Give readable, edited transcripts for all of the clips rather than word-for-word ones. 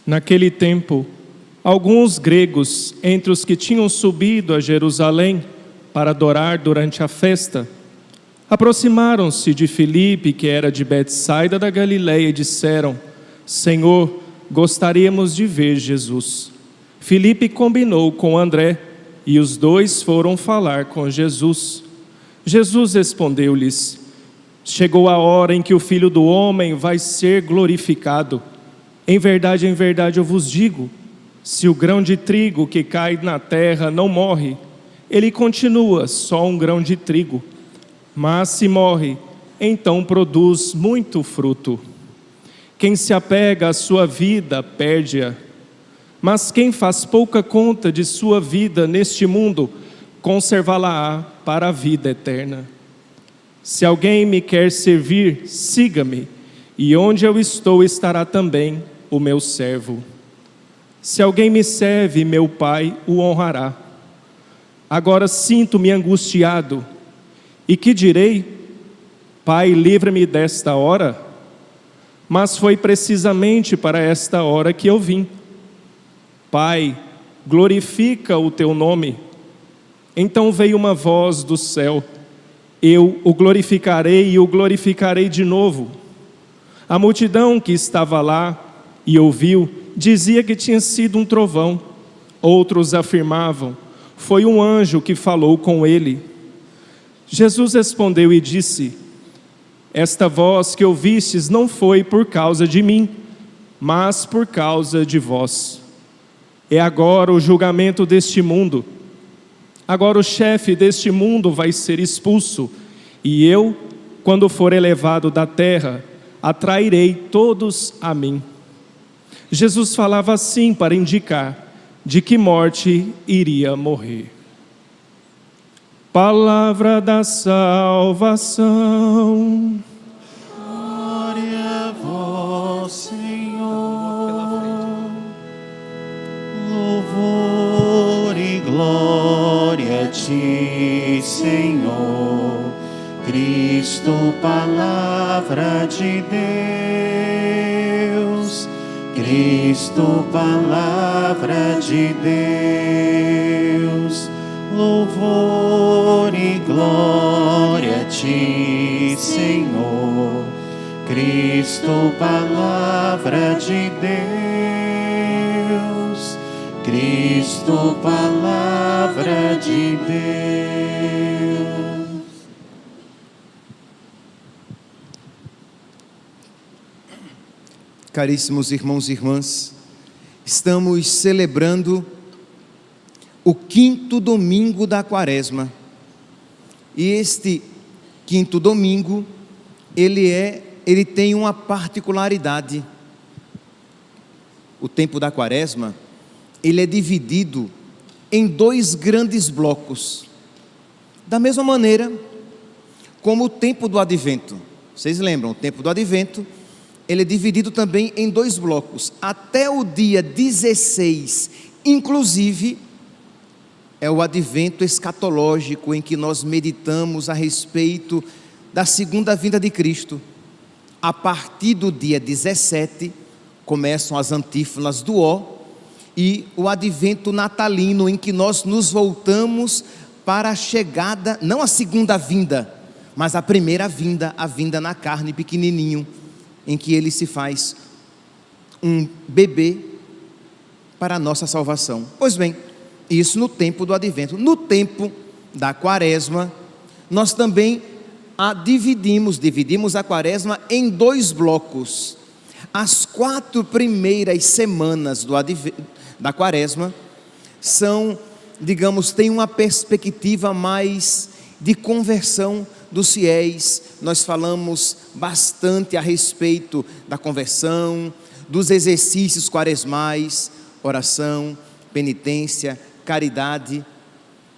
Naquele tempo, alguns gregos, entre os que tinham subido a Jerusalém para adorar durante a festa, aproximaram-se de Filipe, que era de Betsaida da Galileia, e disseram: Senhor, gostaríamos de ver Jesus. Filipe combinou com André, e os dois foram falar com Jesus. Jesus respondeu-lhes: Chegou a hora em que o Filho do Homem vai ser glorificado. Em verdade, eu vos digo, se o grão de trigo que cai na terra não morre, ele continua só um grão de trigo. Mas se morre, então produz muito fruto. Quem se apega à sua vida, perde-a. Mas quem faz pouca conta de sua vida neste mundo, conservá-la-á para a vida eterna. Se alguém me quer servir, siga-me, e onde eu estou estará também o meu servo. Se alguém me serve, meu Pai o honrará. Agora sinto-me angustiado, e que direi? Pai, livra-me desta hora. Mas foi precisamente para esta hora que eu vim. Pai, glorifica o teu nome. Então veio uma voz do céu: eu o glorificarei e o glorificarei de novo. A multidão que estava lá e ouviu, dizia que tinha sido um trovão. Outros afirmavam: foi um anjo que falou com ele. Jesus respondeu e disse: esta voz que ouvistes não foi por causa de mim, mas por causa de vós. É agora o julgamento deste mundo. Agora o chefe deste mundo vai ser expulso, e eu, quando for elevado da terra, atrairei todos a mim. Jesus falava assim para indicar de que morte iria morrer. Palavra da salvação. Glória a vós, Senhor. Louvor e glória a ti, Senhor. Cristo, palavra de Deus. Cristo, palavra de Deus. Louvor e glória a ti, Senhor. Cristo, palavra de Deus. Cristo, palavra de Deus. Caríssimos irmãos e irmãs, estamos celebrando o 5º domingo da Quaresma. E este 5º domingo, ele tem uma particularidade. O tempo da Quaresma, ele é dividido em 2 grandes blocos. Da mesma maneira como o tempo do Advento. Vocês lembram, o tempo do Advento, ele é dividido também em 2 blocos. Até o dia 16, inclusive, é o advento escatológico, em que nós meditamos a respeito da segunda vinda de Cristo. A partir do dia 17, começam as antífonas do Ó, e o advento natalino, em que nós nos voltamos para a chegada, não a segunda vinda, mas a primeira vinda, a vinda na carne, pequenininho, em que ele se faz um bebê para a nossa salvação. Pois bem, isso no tempo do advento. No tempo da Quaresma, nós também dividimos a Quaresma em 2 blocos. As 4 primeiras semanas da Quaresma são, digamos, tem uma perspectiva mais de conversão dos fiéis. Nós falamos bastante a respeito da conversão, dos exercícios quaresmais, oração, penitência, caridade.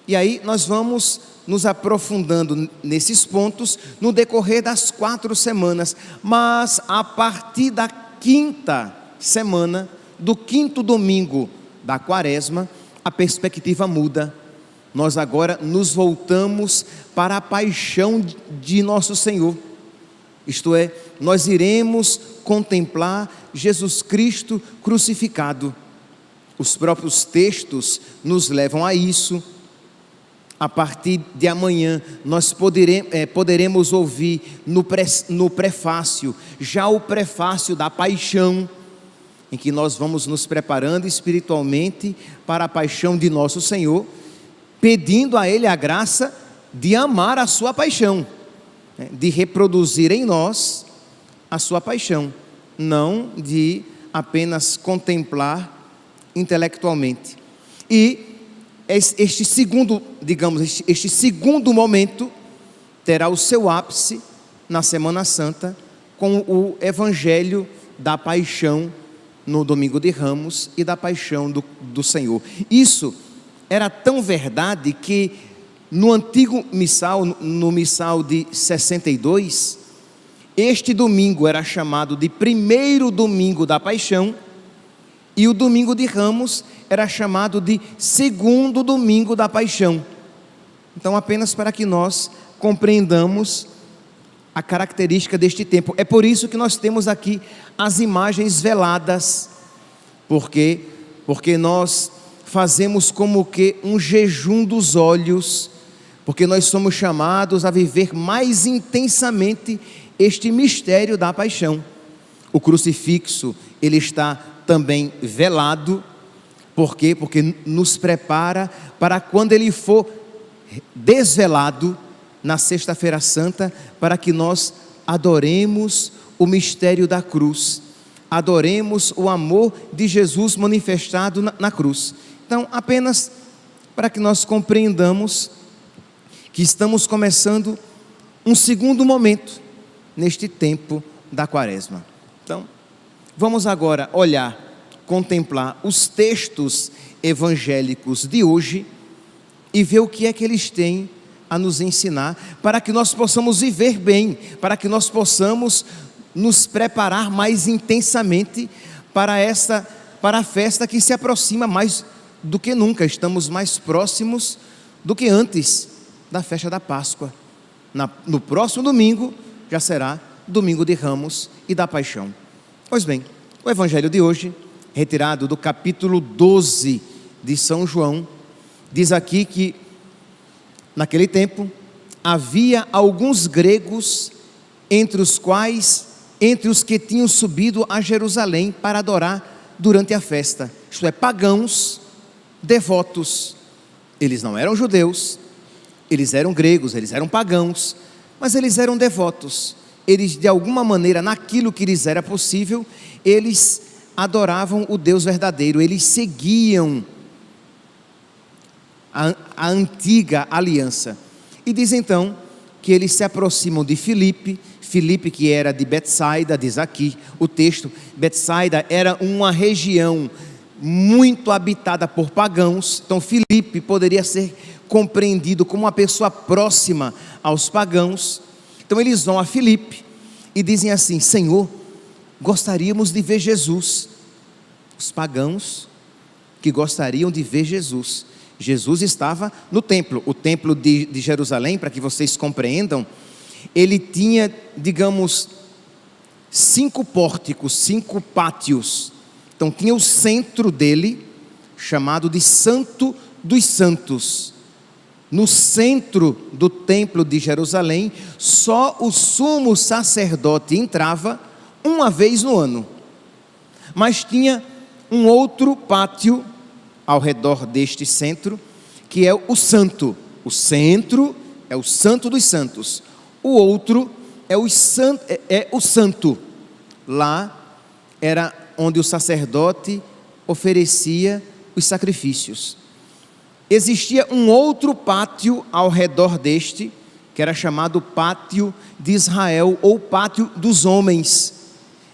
E aí nós vamos nos aprofundando nesses pontos no decorrer das 4 semanas. Mas a partir da 5ª semana, do 5º domingo da Quaresma, a perspectiva muda. Nós agora nos voltamos para a paixão de nosso Senhor. Isto é, nós iremos contemplar Jesus Cristo crucificado. Os próprios textos nos levam a isso. A partir de amanhã, nós poderemos ouvir no prefácio, já o prefácio da paixão, em que nós vamos nos preparando espiritualmente para a paixão de nosso Senhor, pedindo a Ele a graça de amar a sua paixão, de reproduzir em nós a sua paixão, não de apenas contemplar intelectualmente. E este segundo momento terá o seu ápice na Semana Santa, com o Evangelho da Paixão no Domingo de Ramos e da Paixão do Senhor. Isso era tão verdade que no antigo missal, no missal de 62, este domingo era chamado de primeiro domingo da Paixão, e o Domingo de Ramos era chamado de segundo domingo da Paixão. Então, apenas para que nós compreendamos a característica deste tempo. É por isso que nós temos aqui as imagens veladas, porque nós fazemos como que um jejum dos olhos, porque nós somos chamados a viver mais intensamente este mistério da paixão. O crucifixo, ele está também velado. Por quê? Porque nos prepara para quando ele for desvelado na Sexta-feira Santa, para que nós adoremos o mistério da cruz, adoremos o amor de Jesus manifestado na cruz. Então, apenas para que nós compreendamos que estamos começando um segundo momento neste tempo da Quaresma. Então, vamos agora olhar, contemplar os textos evangélicos de hoje e ver o que é que eles têm a nos ensinar, para que nós possamos viver bem, para que nós possamos nos preparar mais intensamente para a festa que se aproxima mais do que nunca. Estamos mais próximos do que antes da festa da Páscoa. No próximo domingo já será Domingo de Ramos e da Paixão. Pois bem, o evangelho de hoje, retirado do capítulo 12 de São João, diz aqui que naquele tempo havia alguns gregos entre os que tinham subido a Jerusalém para adorar durante a festa, isto é, pagãos devotos. Eles não eram judeus, eles eram gregos, eles eram pagãos, mas eles eram devotos. Eles, de alguma maneira, naquilo que lhes era possível, eles adoravam o Deus verdadeiro, eles seguiam a antiga aliança. E diz então que eles se aproximam de Filipe, que era de Betsaida, diz aqui o texto. Betsaida era uma região muito habitada por pagãos, então Filipe poderia ser compreendido como uma pessoa próxima aos pagãos. Então eles vão a Filipe e dizem assim: Senhor, gostaríamos de ver Jesus. Os pagãos que gostariam de ver Jesus. Jesus estava no templo, o templo de Jerusalém, para que vocês compreendam, ele tinha, digamos, 5 pórticos, 5 pátios. Então tinha o centro dele, chamado de Santo dos Santos. No centro do templo de Jerusalém, só o sumo sacerdote entrava uma vez no ano. Mas tinha um outro pátio ao redor deste centro, que é o santo. O centro é o Santo dos Santos. O outro é o santo. Lá era onde o sacerdote oferecia os sacrifícios. Existia um outro pátio ao redor deste, que era chamado Pátio de Israel, ou Pátio dos Homens,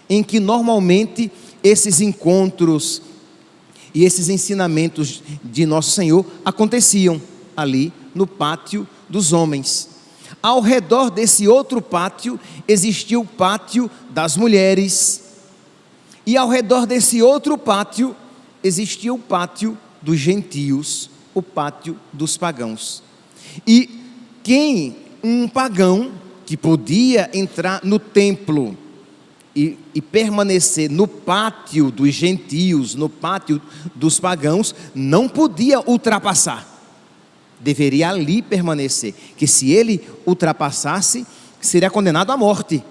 em que normalmente esses encontros e esses ensinamentos de Nosso Senhor aconteciam ali no Pátio dos Homens. Ao redor desse outro pátio existia o Pátio das Mulheres, e ao redor desse outro pátio existia o Pátio dos Gentios, o Pátio dos Pagãos. E um pagão que podia entrar no templo e permanecer no pátio dos gentios, no pátio dos pagãos, não podia ultrapassar. Deveria ali permanecer, que se ele ultrapassasse, seria condenado à morte.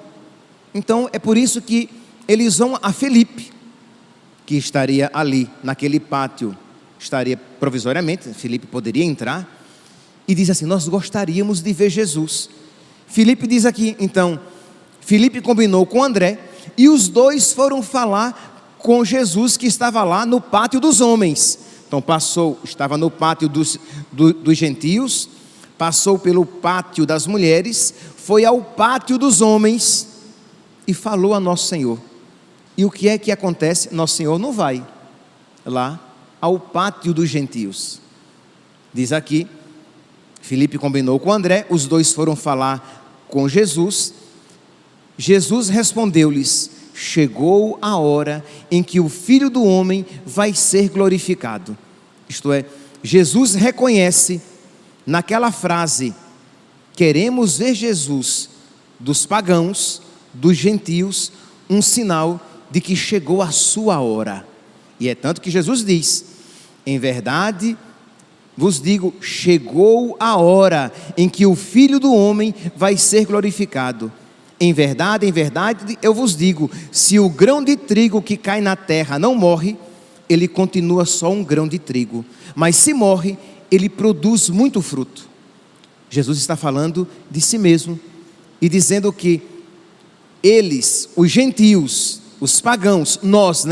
Então é por isso que eles vão a Filipe, que estaria ali naquele pátio, estaria provisoriamente, Filipe poderia entrar, e diz assim: nós gostaríamos de ver Jesus. Filipe diz aqui, então, Filipe combinou com André, e os dois foram falar com Jesus, que estava lá no pátio dos homens. Então estava no pátio dos gentios, passou pelo pátio das mulheres, foi ao pátio dos homens e falou a Nosso Senhor. E o que é que acontece? Nosso Senhor não vai lá ao pátio dos gentios. Diz aqui, Filipe combinou com André, os dois foram falar com Jesus. Jesus respondeu-lhes: chegou a hora em que o Filho do Homem vai ser glorificado. Isto é, Jesus reconhece naquela frase: queremos ver Jesus, dos pagãos, dos gentios, um sinal de que chegou a sua hora. E é tanto que Jesus diz: em verdade vos digo, chegou a hora em que o Filho do Homem vai ser glorificado. Em verdade eu vos digo, se o grão de trigo que cai na terra não morre, ele continua só um grão de trigo, mas se morre, ele produz muito fruto. Jesus está falando de si mesmo e dizendo que eles, os gentios, os pagãos, nós,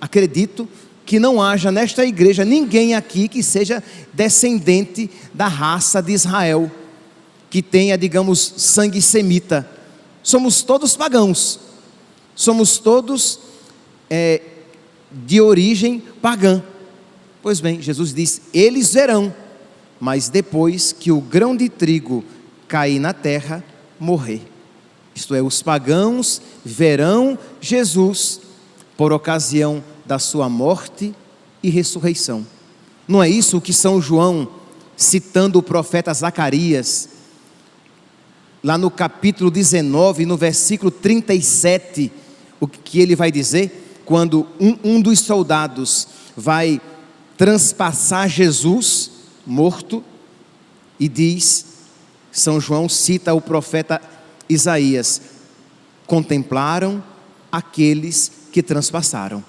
acredito que não haja nesta igreja ninguém aqui que seja descendente da raça de Israel, que tenha, digamos, sangue semita. Somos todos pagãos, somos todos de origem pagã. Pois bem, Jesus diz: eles verão, mas depois que o grão de trigo cair na terra, morrer. Isto é, os pagãos verão Jesus por ocasião da sua morte e ressurreição. Não é isso que São João, citando o profeta Zacarias, lá no capítulo 19, no versículo 37, o que ele vai dizer? Quando um dos soldados vai transpassar Jesus morto, e diz, São João cita o profeta Isaías: contemplaram aqueles que transpassaram,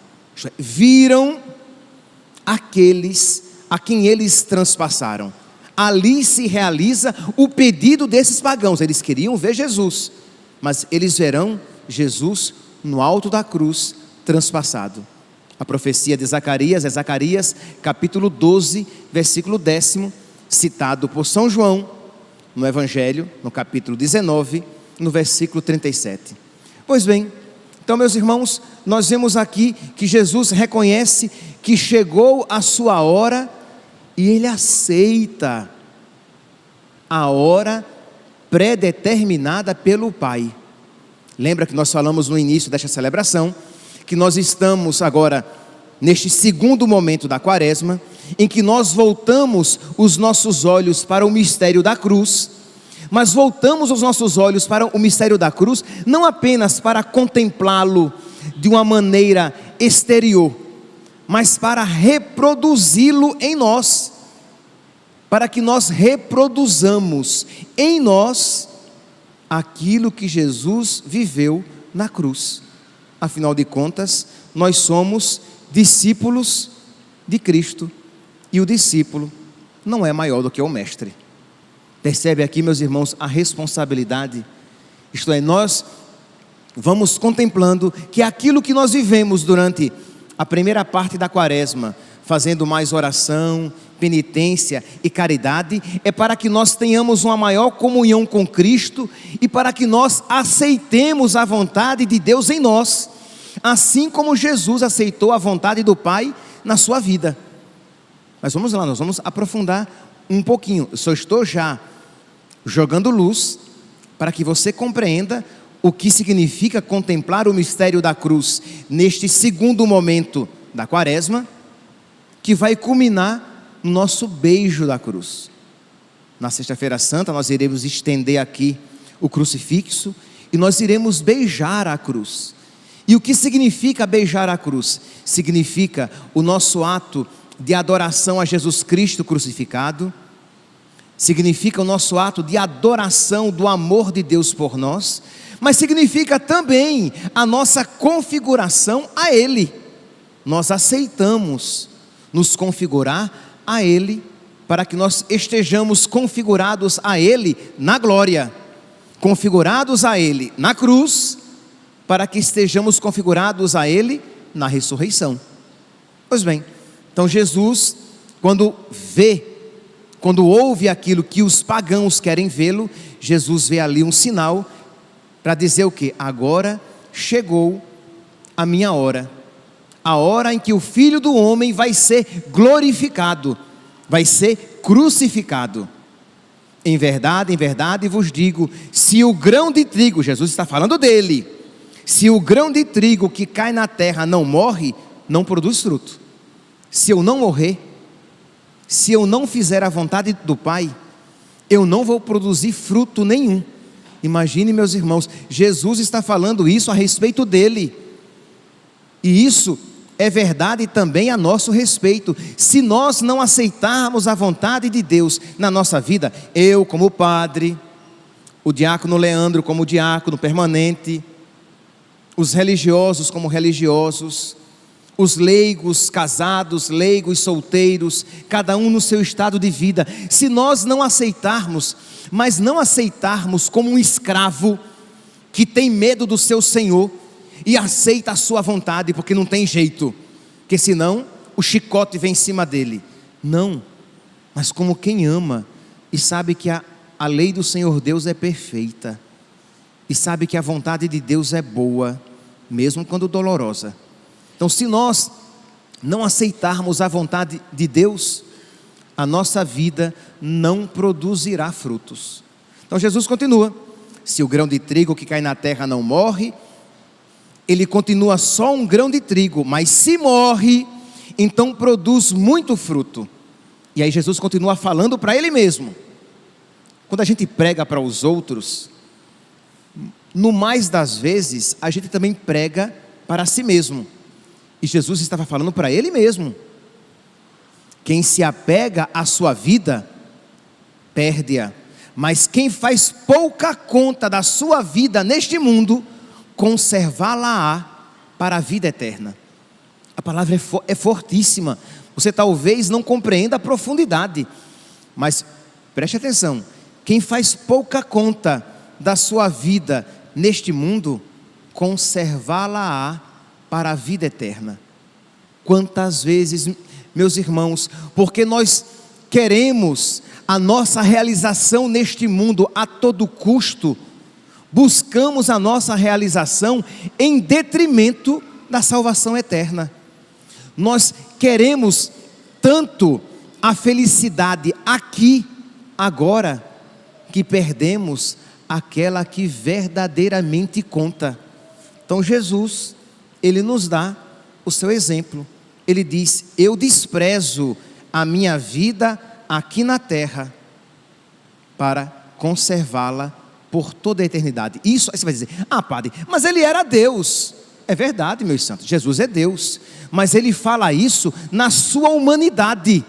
viram aqueles a quem eles transpassaram. Ali se realiza o pedido desses pagãos. Eles queriam ver Jesus, mas eles verão Jesus no alto da cruz, transpassado. A profecia de Zacarias é Zacarias capítulo 12, versículo 10, citado por São João no Evangelho, no capítulo 19, no versículo 37. Pois bem, então, meus irmãos, nós vemos aqui que Jesus reconhece que chegou a sua hora e ele aceita a hora predeterminada pelo Pai. Lembra que nós falamos no início desta celebração que nós estamos agora neste segundo momento da Quaresma, em que nós voltamos os nossos olhos para o mistério da cruz, mas voltamos os nossos olhos para o mistério da cruz não apenas para contemplá-lo de uma maneira exterior, mas para reproduzi-lo em nós, para que nós reproduzamos em nós aquilo que Jesus viveu na cruz. Afinal de contas, nós somos discípulos de Cristo, e o discípulo não é maior do que o mestre. Percebe aqui, meus irmãos, a responsabilidade? Isto é, nós vamos contemplando que aquilo que nós vivemos durante a primeira parte da Quaresma, fazendo mais oração, penitência e caridade, é para que nós tenhamos uma maior comunhão com Cristo e para que nós aceitemos a vontade de Deus em nós, assim como Jesus aceitou a vontade do Pai na sua vida. Mas vamos lá, nós vamos aprofundar um pouquinho. Eu só estou já jogando luz para que você compreenda o que significa contemplar o mistério da cruz neste segundo momento da Quaresma, que vai culminar no nosso beijo da cruz. Na Sexta-feira Santa nós iremos estender aqui o crucifixo e nós iremos beijar a cruz. E o que significa beijar a cruz? Significa o nosso ato de adoração a Jesus Cristo crucificado, significa o nosso ato de adoração do amor de Deus por nós, mas significa também a nossa configuração a Ele. Nós aceitamos nos configurar a Ele, para que nós estejamos configurados a Ele na glória, configurados a Ele na cruz, para que estejamos configurados a Ele na ressurreição. Pois bem, então Jesus, quando ouve aquilo que os pagãos querem vê-lo, Jesus vê ali um sinal para dizer o quê? Agora chegou a minha hora, a hora em que o Filho do Homem vai ser glorificado, vai ser crucificado. Em verdade vos digo, se o grão de trigo, Jesus está falando dele, se o grão de trigo que cai na terra não morre, não produz fruto. Se eu não morrer, se eu não fizer a vontade do Pai, eu não vou produzir fruto nenhum. Imagine, meus irmãos, Jesus está falando isso a respeito dele, e isso é verdade também a nosso respeito. Se nós não aceitarmos a vontade de Deus na nossa vida, eu como padre, o diácono Leandro como diácono permanente, os religiosos como religiosos, os leigos casados, leigos solteiros, cada um no seu estado de vida, se nós não aceitarmos, mas não aceitarmos como um escravo que tem medo do seu senhor e aceita a sua vontade porque não tem jeito, porque senão o chicote vem em cima dele. Não, mas como quem ama e sabe que a lei do Senhor Deus é perfeita, e sabe que a vontade de Deus é boa, mesmo quando dolorosa. Então, se nós não aceitarmos a vontade de Deus, a nossa vida não produzirá frutos. Então Jesus continua: se o grão de trigo que cai na terra não morre, ele continua só um grão de trigo, mas se morre, então produz muito fruto. E aí Jesus continua falando para ele mesmo. Quando a gente prega para os outros, no mais das vezes, a gente também prega para si mesmo. E Jesus estava falando para ele mesmo. Quem se apega à sua vida, perde-a. Mas quem faz pouca conta da sua vida neste mundo, conservá-la-á para a vida eterna. A palavra é fortíssima. Você talvez não compreenda a profundidade, mas preste atenção. Quem faz pouca conta da sua vida neste mundo, conservá-la-á para a vida eterna. Quantas vezes, meus irmãos, porque nós queremos a nossa realização neste mundo a todo custo, buscamos a nossa realização em detrimento da salvação eterna. Nós queremos tanto a felicidade aqui, agora, que perdemos aquela que verdadeiramente conta. Então Jesus, ele nos dá o seu exemplo. Ele diz: eu desprezo a minha vida aqui na terra para conservá-la por toda a eternidade. Isso, aí você vai dizer: ah, padre, mas ele era Deus. É verdade, meus santos, Jesus é Deus, mas ele fala isso na sua humanidade,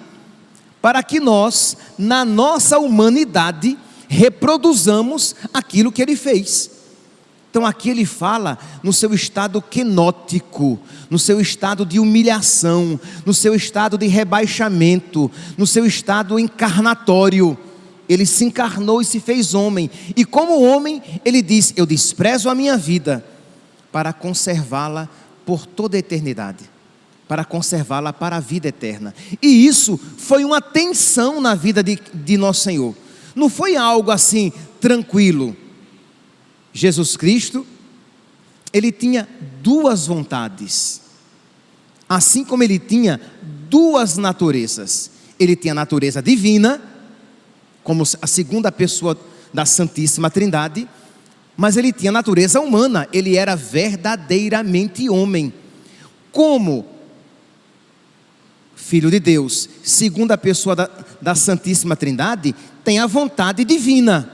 para que nós, na nossa humanidade, reproduzamos aquilo que ele fez. Então aqui ele fala no seu estado quenótico, no seu estado de humilhação, no seu estado de rebaixamento, no seu estado encarnatório. Ele se encarnou e se fez homem, e como homem ele diz: eu desprezo a minha vida para conservá-la por toda a eternidade, para conservá-la para a vida eterna. E isso foi uma tensão na vida de nosso Senhor, não foi algo assim tranquilo. Jesus Cristo, ele tinha duas vontades, assim como ele tinha duas naturezas. Ele tinha a natureza divina, como a segunda pessoa da Santíssima Trindade, mas ele tinha a natureza humana, ele era verdadeiramente homem. Como Filho de Deus, segunda pessoa da Santíssima Trindade, tem a vontade divina,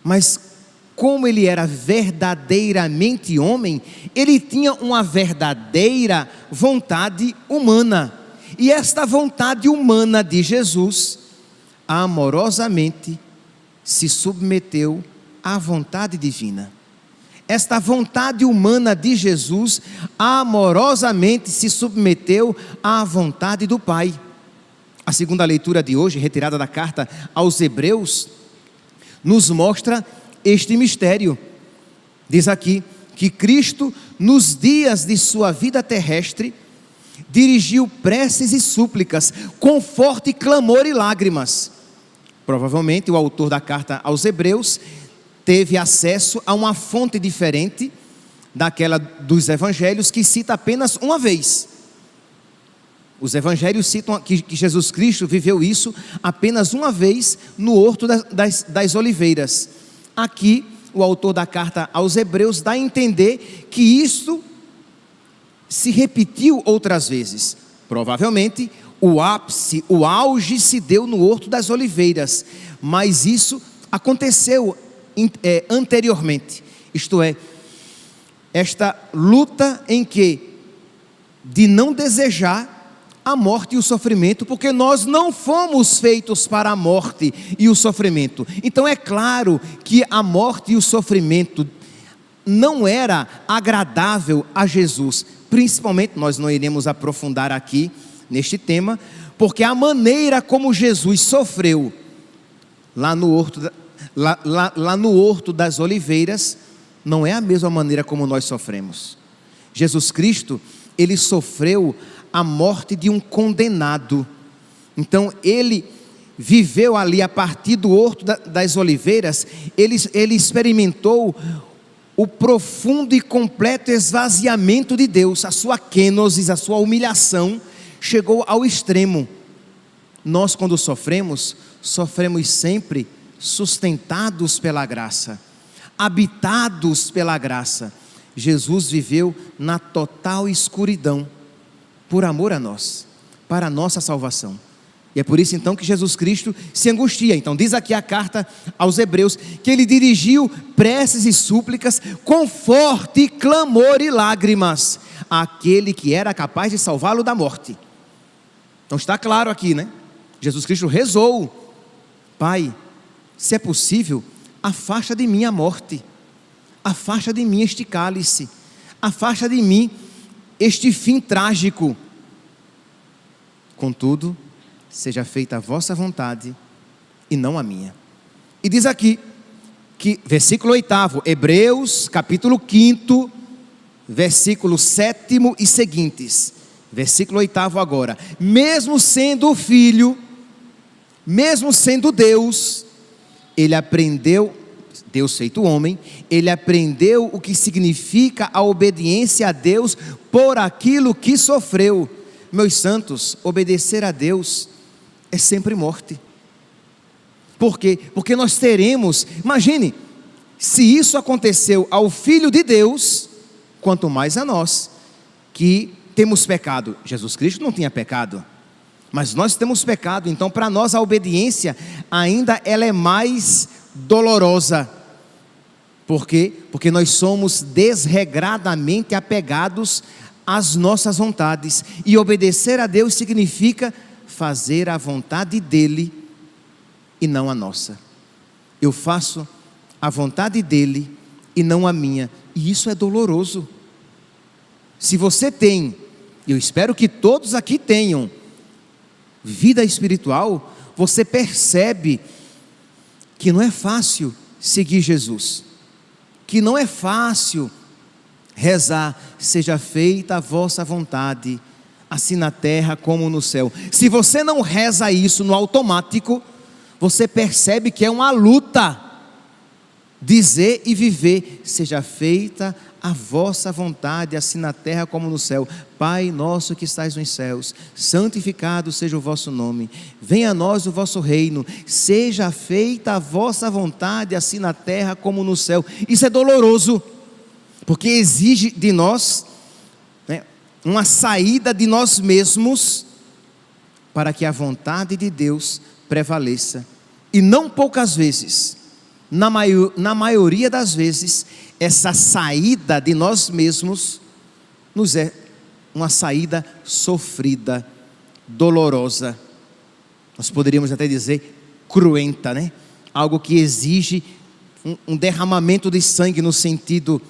mas como ele era verdadeiramente homem, ele tinha uma verdadeira vontade humana. E esta vontade humana de Jesus, amorosamente, se submeteu à vontade divina. Esta vontade humana de Jesus, amorosamente se submeteu à vontade do Pai. A segunda leitura de hoje, retirada da carta aos Hebreus, nos mostra este mistério. Diz aqui que Cristo, nos dias de sua vida terrestre, dirigiu preces e súplicas com forte clamor e lágrimas. Provavelmente o autor da carta aos Hebreus teve acesso a uma fonte diferente daquela dos evangelhos, que cita apenas uma vez. Os evangelhos citam que Jesus Cristo viveu isso apenas uma vez no Horto das Oliveiras. Aqui, o autor da carta aos Hebreus dá a entender que isto se repetiu outras vezes. Provavelmente, o ápice, o auge se deu no Horto das Oliveiras, mas isso aconteceu anteriormente. Isto é, esta luta em que, de não desejar a morte e o sofrimento, porque nós não fomos feitos para a morte e o sofrimento. Então é claro que a morte e o sofrimento não era agradável a Jesus. Principalmente, nós não iremos aprofundar aqui neste tema, porque a maneira como Jesus sofreu lá no Horto das Oliveiras não é a mesma maneira como nós sofremos. Jesus Cristo, ele sofreu a morte de um condenado. Então ele viveu ali a partir do Horto das Oliveiras, ele experimentou o profundo e completo esvaziamento de Deus. A sua kenosis, a sua humilhação chegou ao extremo. Nós, quando sofremos sempre sustentados pela graça, habitados pela graça. Jesus viveu na total escuridão por amor a nós, para a nossa salvação. E é por isso então que Jesus Cristo se angustia. Então diz aqui a carta aos Hebreus que ele dirigiu preces e súplicas com forte clamor e lágrimas àquele que era capaz de salvá-lo da morte. Então está claro aqui, né? Jesus Cristo rezou: Pai, se é possível, afasta de mim a morte, afasta de mim este cálice, afasta de mim este fim trágico. Contudo, seja feita a vossa vontade e não a minha. E diz aqui, que versículo 8, Hebreus capítulo 5, versículo 7 e seguintes. Versículo 8 agora: mesmo sendo o Filho, mesmo sendo Deus, ele aprendeu, Deus feito homem, ele aprendeu o que significa a obediência a Deus por aquilo que sofreu. Meus santos, obedecer a Deus é sempre morte. Por quê? Porque nós teremos, imagine, se isso aconteceu ao Filho de Deus, quanto mais a nós, que temos pecado. Jesus Cristo não tinha pecado, mas nós temos pecado. Então para nós a obediência ainda ela é mais dolorosa. Por quê? Porque nós somos desregradamente apegados às nossas vontades, e obedecer a Deus significa fazer a vontade dele e não a nossa. Eu faço a vontade dele e não a minha, e isso é doloroso. Se você tem, eu espero que todos aqui tenham vida espiritual, você percebe que não é fácil seguir Jesus, que não é fácil rezar: seja feita a vossa vontade, assim na terra como no céu. Se você não reza isso no automático, você percebe que é uma luta dizer e viver: seja feita a vossa vontade, assim na terra como no céu. Pai nosso que estais nos céus, santificado seja o vosso nome, venha a nós o vosso reino, seja feita a vossa vontade, assim na terra como no céu. Isso é doloroso, porque exige de nós, né, uma saída de nós mesmos, para que a vontade de Deus prevaleça. E não poucas vezes na maioria das vezes, essa saída de nós mesmos nos é uma saída sofrida, dolorosa. Nós poderíamos até dizer cruenta, né? Algo que exige um derramamento de sangue no sentido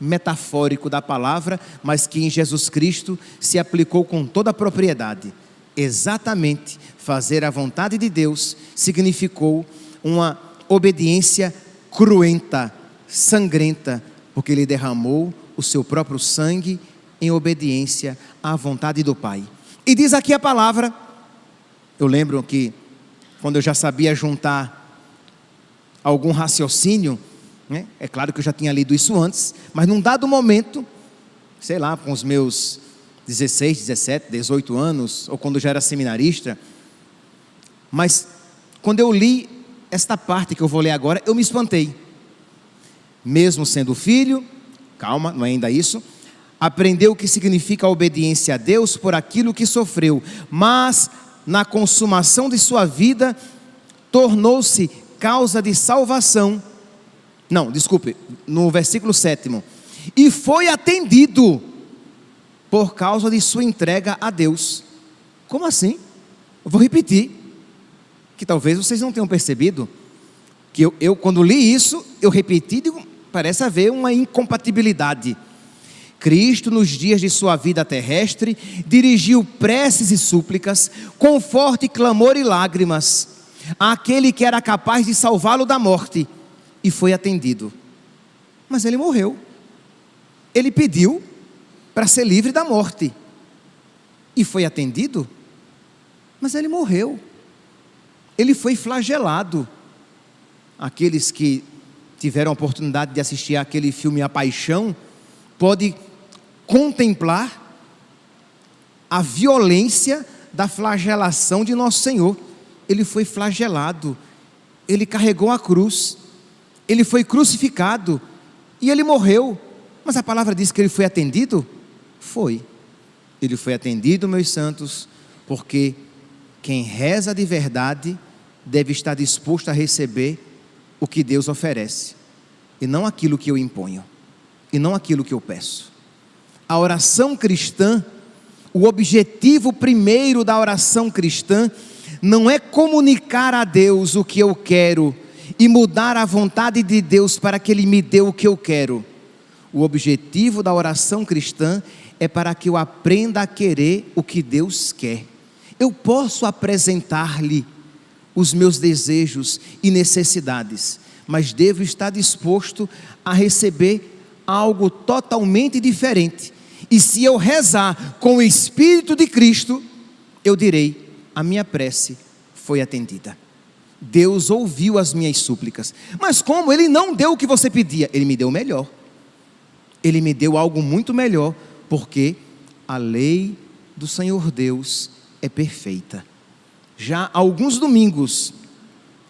metafórico da palavra, mas que em Jesus Cristo se aplicou com toda a propriedade. Exatamente, fazer a vontade de Deus significou uma obediência cruenta, sangrenta, porque Ele derramou o seu próprio sangue em obediência à vontade do Pai. E diz aqui a palavra, eu lembro que quando eu já sabia juntar algum raciocínio, né? É claro que eu já tinha lido isso antes, mas num dado momento, sei lá, com os meus 16, 17, 18 anos, ou quando eu já era seminarista, mas quando eu li esta parte que eu vou ler agora, eu me espantei. Mesmo sendo filho, calma, não é ainda isso, aprendeu o que significa a obediência a Deus por aquilo que sofreu, mas na consumação de sua vida, tornou-se causa de salvação. Não, desculpe, no versículo 7. E foi atendido por causa de sua entrega a Deus. Como assim? Eu vou repetir, que talvez vocês não tenham percebido, que eu quando li isso, eu repeti, digo, parece haver uma incompatibilidade. Cristo, nos dias de sua vida terrestre, dirigiu preces e súplicas, com forte clamor e lágrimas, àquele que era capaz de salvá-lo da morte, e foi atendido. Mas ele morreu. Ele pediu para ser livre da morte, e foi atendido, mas ele morreu. Ele foi flagelado. Aqueles que tiveram a oportunidade de assistir àquele filme A Paixão, pode contemplar a violência da flagelação de nosso Senhor. Ele foi flagelado, ele carregou a cruz, ele foi crucificado e ele morreu. Mas a palavra diz que ele foi atendido? Foi. Ele foi atendido, meus santos, porque quem reza de verdade deve estar disposto a receber o que Deus oferece, e não aquilo que eu imponho, e não aquilo que eu peço. A oração cristã, o objetivo primeiro da oração cristã, não é comunicar a Deus o que eu quero, e mudar a vontade de Deus para que Ele me dê o que eu quero. O objetivo da oração cristã é para que eu aprenda a querer o que Deus quer. Eu posso apresentar-lhe os meus desejos e necessidades, mas devo estar disposto a receber algo totalmente diferente. E se eu rezar com o Espírito de Cristo, eu direi, a minha prece foi atendida. Deus ouviu as minhas súplicas. Mas como? Ele não deu o que você pedia, Ele me deu o melhor. Ele me deu algo muito melhor, porque a lei do Senhor Deus é perfeita. Já há alguns domingos,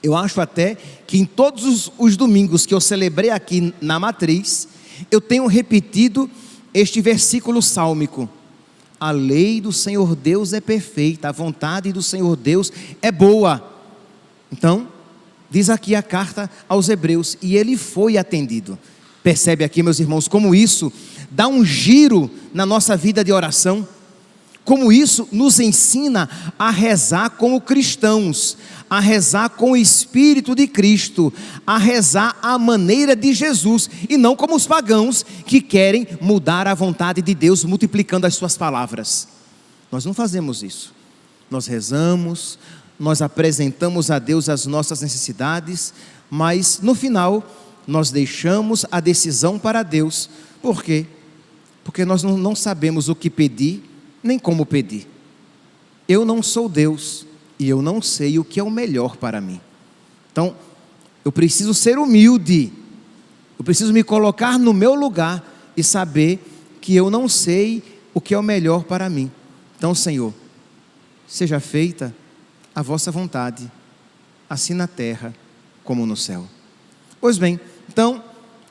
eu acho até que em todos os domingos que eu celebrei aqui na matriz, eu tenho repetido este versículo sálmico. A lei do Senhor Deus é perfeita, a vontade do Senhor Deus é boa. Então, diz aqui a carta aos Hebreus, e ele foi atendido. Percebe aqui, meus irmãos, como isso dá um giro na nossa vida de oração? Como isso nos ensina a rezar como cristãos, a rezar com o Espírito de Cristo, a rezar à maneira de Jesus, e não como os pagãos que querem mudar a vontade de Deus, multiplicando as suas palavras. Nós não fazemos isso. Nós rezamos, nós apresentamos a Deus as nossas necessidades, mas no final nós deixamos a decisão para Deus. Por quê? Porque nós não sabemos o que pedir, nem como pedir. Eu não sou Deus, e eu não sei o que é o melhor para mim. Então, eu preciso ser humilde, eu preciso me colocar no meu lugar, e saber que eu não sei o que é o melhor para mim. Então, Senhor, seja feita a vossa vontade, assim na terra como no céu. Pois bem, então,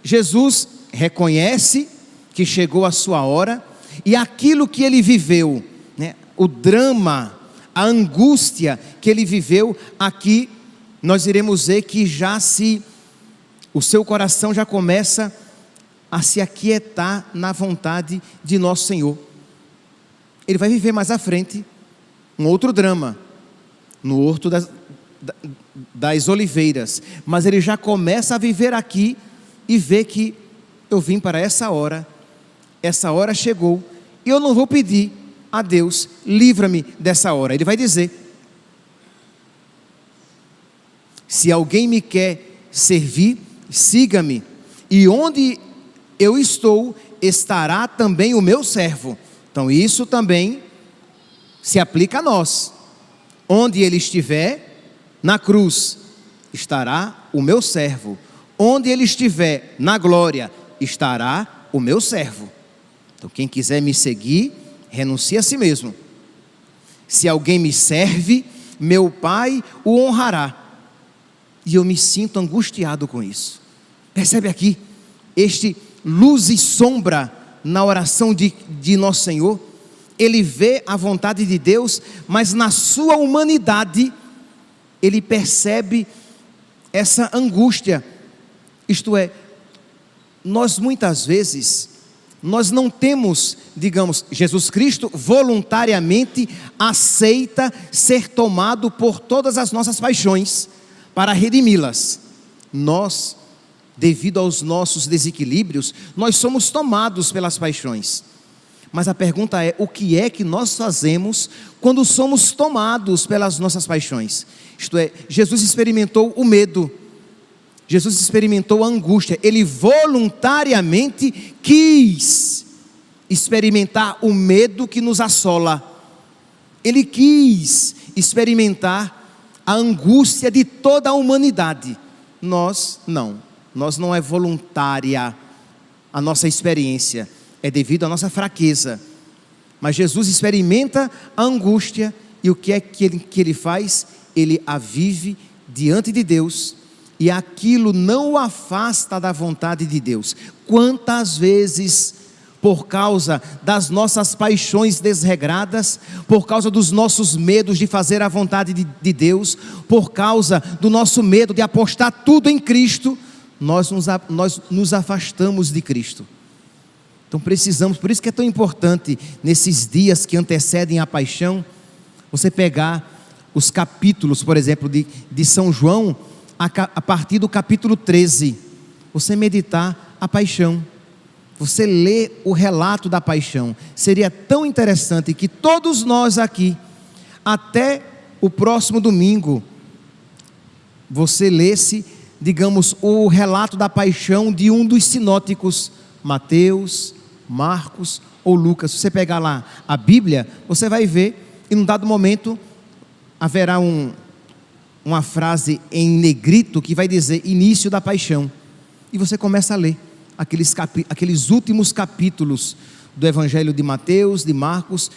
Jesus reconhece que chegou a sua hora, e aquilo que ele viveu, né, o drama, a angústia que ele viveu, aqui nós iremos ver que já se o seu coração já começa a se aquietar na vontade de nosso Senhor. Ele vai viver mais à frente um outro drama, no Horto das Oliveiras, mas ele já começa a viver aqui e vê que eu vim para essa hora chegou, e eu não vou pedir a Deus, livra-me dessa hora. Ele vai dizer: se alguém me quer servir, siga-me, e onde eu estou, estará também o meu servo. Então isso também se aplica a nós. Onde ele estiver, na cruz, estará o meu servo. Onde ele estiver, na glória, estará o meu servo. Então quem quiser me seguir, renuncie a si mesmo. Se alguém me serve, meu Pai o honrará. E eu me sinto angustiado com isso. Percebe aqui, este luz e sombra na oração de nosso Senhor. Ele vê a vontade de Deus, mas na sua humanidade, ele percebe essa angústia. Isto é, nós muitas vezes, nós não temos, digamos, Jesus Cristo voluntariamente aceita ser tomado por todas as nossas paixões para redimi-las. Nós, devido aos nossos desequilíbrios, nós somos tomados pelas paixões. Mas a pergunta é: o que é que nós fazemos quando somos tomados pelas nossas paixões? Isto é, Jesus experimentou o medo, Jesus experimentou a angústia, ele voluntariamente quis experimentar o medo que nos assola, ele quis experimentar a angústia de toda a humanidade. Nós não é voluntária a nossa experiência, é devido à nossa fraqueza. Mas Jesus experimenta a angústia, e o que é que ele faz? Ele a vive diante de Deus, e aquilo não o afasta da vontade de Deus. Quantas vezes, por causa das nossas paixões desregradas, por causa dos nossos medos de fazer a vontade de Deus, por causa do nosso medo de apostar tudo em Cristo, nós nos afastamos de Cristo. Então precisamos, por isso que é tão importante, nesses dias que antecedem a paixão, você pegar os capítulos, por exemplo, de São João, a partir do capítulo 13, você meditar a paixão, você lê o relato da paixão. Seria tão interessante que todos nós aqui, até o próximo domingo, você lesse, digamos, o relato da paixão de um dos sinóticos, Mateus, Marcos ou Lucas. Se você pegar lá a Bíblia, você vai ver, e num dado momento haverá uma frase em negrito que vai dizer início da paixão, e você começa a ler aqueles últimos capítulos do Evangelho de Mateus, de Marcos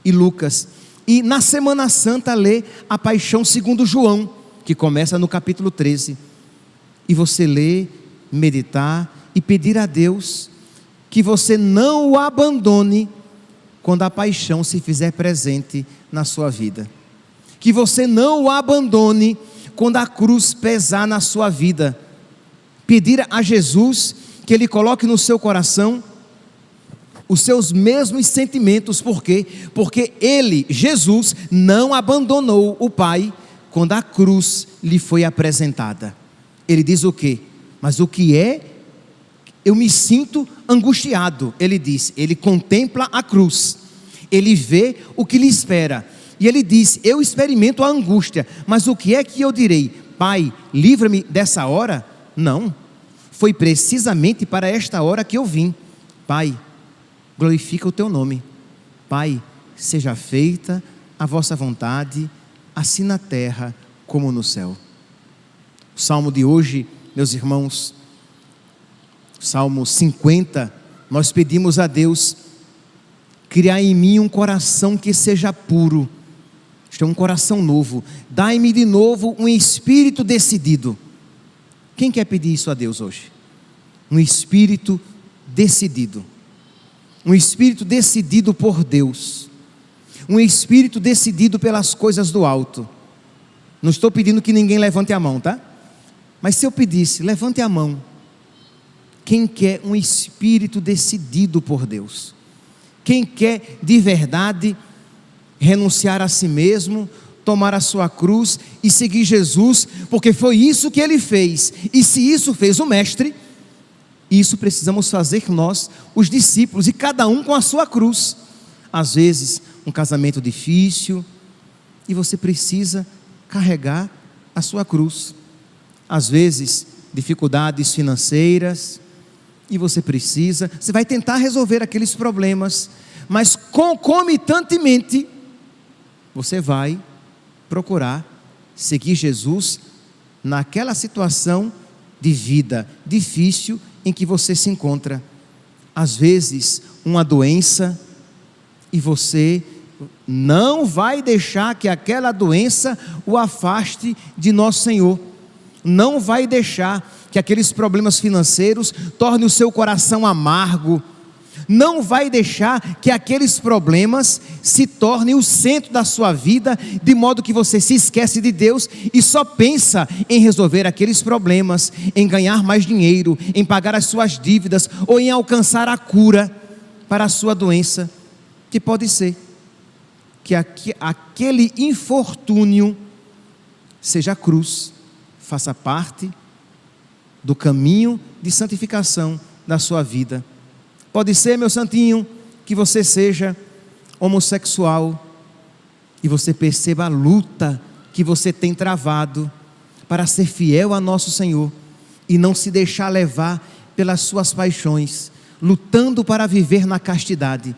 e Lucas, e na Semana Santa lê a paixão segundo João, que começa no capítulo 13, e você lê, meditar e pedir a Deus que você não o abandone quando a paixão se fizer presente na sua vida, que você não o abandone quando a cruz pesar na sua vida. Pedir a Jesus que Ele coloque no seu coração os seus mesmos sentimentos. Por quê? Porque Ele, Jesus, não abandonou o Pai quando a cruz lhe foi apresentada. Ele diz o quê? Mas o que é? Eu me sinto angustiado. Ele diz, ele contempla a cruz, ele vê o que lhe espera, e ele diz: eu experimento a angústia, mas o que é que eu direi? Pai, livra-me dessa hora? Não, foi precisamente para esta hora que eu vim. Pai, glorifica o teu nome. Pai, seja feita a vossa vontade, assim na terra como no céu. O salmo de hoje, meus irmãos, Salmo 50, nós pedimos a Deus: criar em mim um coração que seja puro. Isto é um coração novo. Dai-me de novo um espírito decidido. Quem quer pedir isso a Deus hoje? Um espírito decidido. Um espírito decidido por Deus. Um espírito decidido pelas coisas do alto. Não estou pedindo que ninguém levante a mão, tá? Mas se eu pedisse, levante a mão, quem quer um espírito decidido por Deus? Quem quer de verdade renunciar a si mesmo, tomar a sua cruz e seguir Jesus, porque foi isso que ele fez, e se isso fez o Mestre, isso precisamos fazer nós, os discípulos, e cada um com a sua cruz. Às vezes, um casamento difícil, e você precisa carregar a sua cruz. Às vezes, dificuldades financeiras, e você vai tentar resolver aqueles problemas, mas concomitantemente, você vai procurar seguir Jesus naquela situação de vida difícil em que você se encontra. Às vezes, uma doença, e você não vai deixar que aquela doença o afaste de nosso Senhor. Não vai deixar que aqueles problemas financeiros tornem o seu coração amargo. Não vai deixar que aqueles problemas se tornem o centro da sua vida, de modo que você se esquece de Deus e só pensa em resolver aqueles problemas, em ganhar mais dinheiro, em pagar as suas dívidas ou em alcançar a cura para a sua doença, que pode ser que aquele infortúnio seja a cruz, faça parte do caminho de santificação da sua vida. Pode ser, meu santinho, que você seja homossexual e você perceba a luta que você tem travado para ser fiel a nosso Senhor e não se deixar levar pelas suas paixões, lutando para viver na castidade.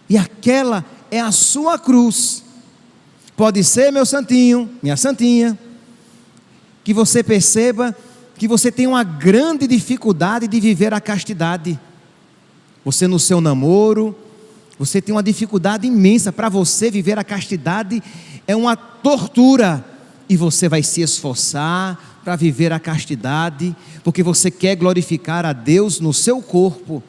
E aquela é a sua cruz. Pode ser, meu santinho, minha santinha, que você perceba que você tem uma grande dificuldade de viver a castidade. Você no seu namoro, você tem uma dificuldade imensa. Para você viver a castidade é uma tortura, e você vai se esforçar para viver a castidade, porque você quer glorificar a Deus no seu corpo,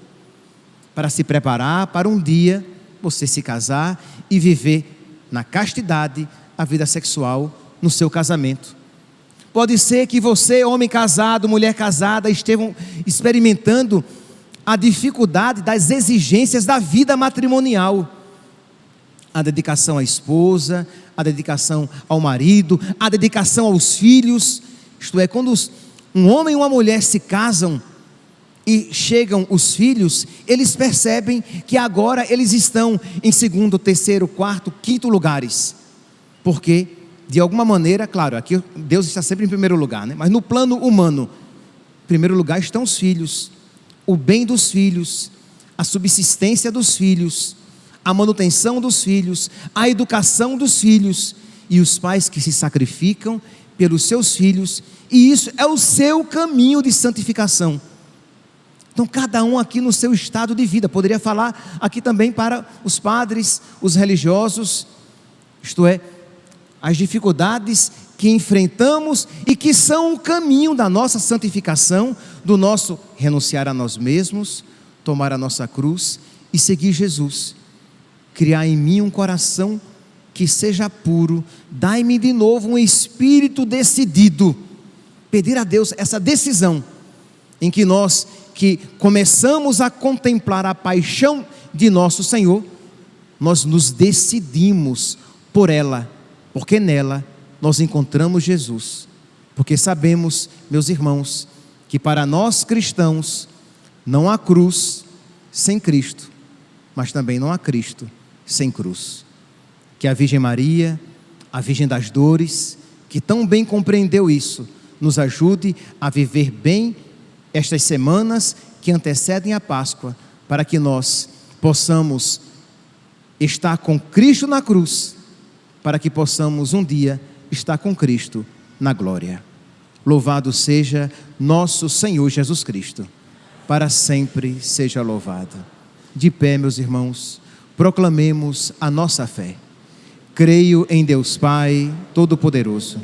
para se preparar para um dia você se casar e viver na castidade a vida sexual no seu casamento. Pode ser que você, homem casado, mulher casada, estejam experimentando a dificuldade das exigências da vida matrimonial, a dedicação à esposa, a dedicação ao marido, a dedicação aos filhos. Isto é, quando um homem e uma mulher se casam e chegam os filhos, eles percebem que agora eles estão em segundo, terceiro, quarto, quinto lugares, porque de alguma maneira, claro, aqui Deus está sempre em primeiro lugar, né? Mas no plano humano, em primeiro lugar estão os filhos, o bem dos filhos, a subsistência dos filhos, a manutenção dos filhos, a educação dos filhos, e os pais que se sacrificam pelos seus filhos, e isso é o seu caminho de santificação. Então cada um aqui no seu estado de vida, poderia falar aqui também para os padres, os religiosos, isto é, as dificuldades que enfrentamos e que são o caminho da nossa santificação, do nosso renunciar a nós mesmos, tomar a nossa cruz e seguir Jesus. Criar em mim um coração que seja puro, dai-me de novo um espírito decidido. Pedir a Deus essa decisão, em que nós que começamos a contemplar a paixão de nosso Senhor, nós nos decidimos por ela, porque nela nós encontramos Jesus. Porque sabemos, meus irmãos, que para nós cristãos não há cruz sem Cristo, mas também não há Cristo sem cruz. Que a Virgem Maria, a Virgem das Dores, que tão bem compreendeu isso, nos ajude a viver bem estas semanas que antecedem a Páscoa, para que nós possamos estar com Cristo na cruz, para que possamos um dia estar com Cristo na glória. Louvado seja nosso Senhor Jesus Cristo, para sempre seja louvado. De pé, meus irmãos, proclamemos a nossa fé. Creio em Deus Pai Todo-Poderoso,